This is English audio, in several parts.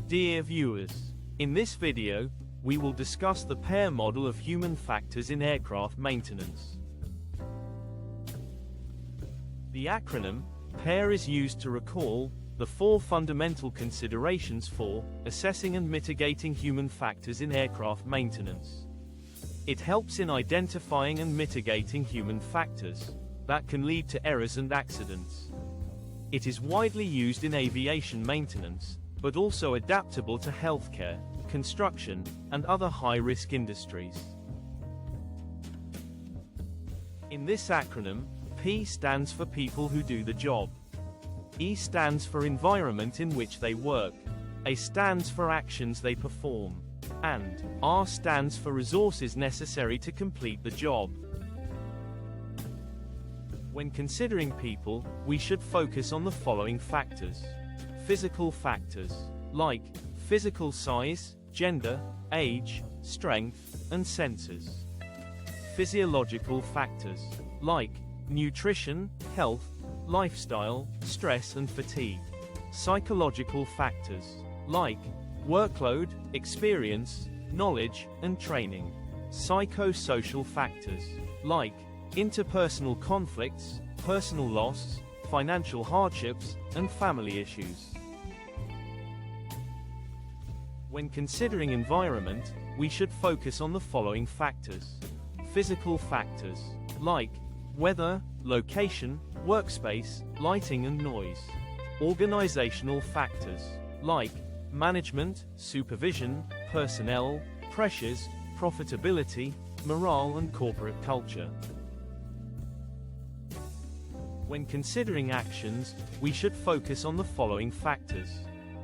Dear viewers, in this video, we will discuss the PEAR model of human factors in aircraft maintenance. The acronym PEAR is used to recall the 4 fundamental considerations for assessing and mitigating human factors in aircraft maintenance. It helps in identifying and mitigating human factors that can lead to errors and accidents. It is widely used in aviation maintenance, but also adaptable to healthcare, construction, and other high-risk industries. In this acronym, P stands for people who do the job. E stands for environment in which they work. A stands for actions they perform. And R stands for resources necessary to complete the job. When considering people, we should focus on the following factors. Physical factors, like physical size, gender, age, strength, and senses. Physiological factors, like nutrition, health, lifestyle, stress and fatigue. Psychological factors, like workload, experience, knowledge, and training. Psychosocial factors, like interpersonal conflicts, personal loss, financial hardships, and family issues. When considering environment, we should focus on the following factors. Physical factors, like weather, location, workspace, lighting and noise. Organizational factors, like management, supervision, personnel, pressures, profitability, morale and corporate culture. When considering actions, we should focus on the following factors.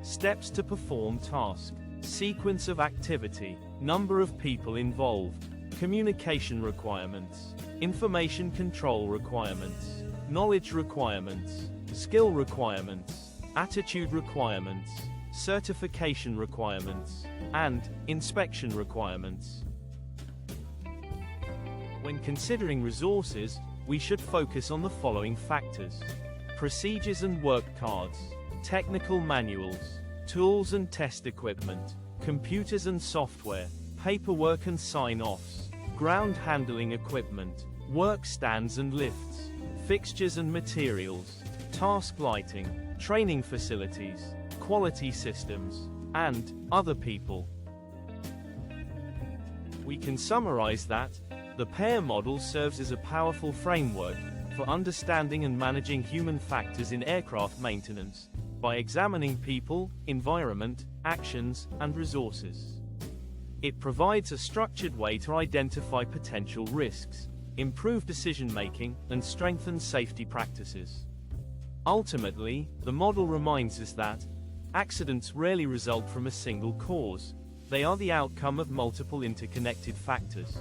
Steps to perform task, sequence of activity, number of people involved, communication requirements, information control requirements, knowledge requirements, skill requirements, attitude requirements, certification requirements, and inspection requirements. When considering resources, we should focus on the following factors. Procedures and work cards, technical manuals, tools and test equipment, computers and software, paperwork and sign-offs, ground handling equipment, work stands and lifts, fixtures and materials, task lighting, training facilities, quality systems, and other people. We can summarize that the PEAR model serves as a powerful framework for understanding and managing human factors in aircraft maintenance by examining people, environment, actions, and resources. It provides a structured way to identify potential risks, improve decision-making, and strengthen safety practices. Ultimately, the model reminds us that accidents rarely result from a single cause. They are the outcome of multiple interconnected factors.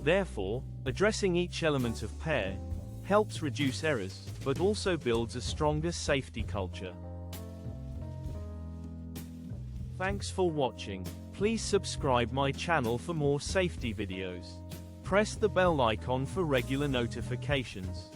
Therefore, addressing each element of PEAR helps reduce errors, but also builds a stronger safety culture. Thanks for watching. Please subscribe my channel for more safety videos. Press the bell icon for regular notifications.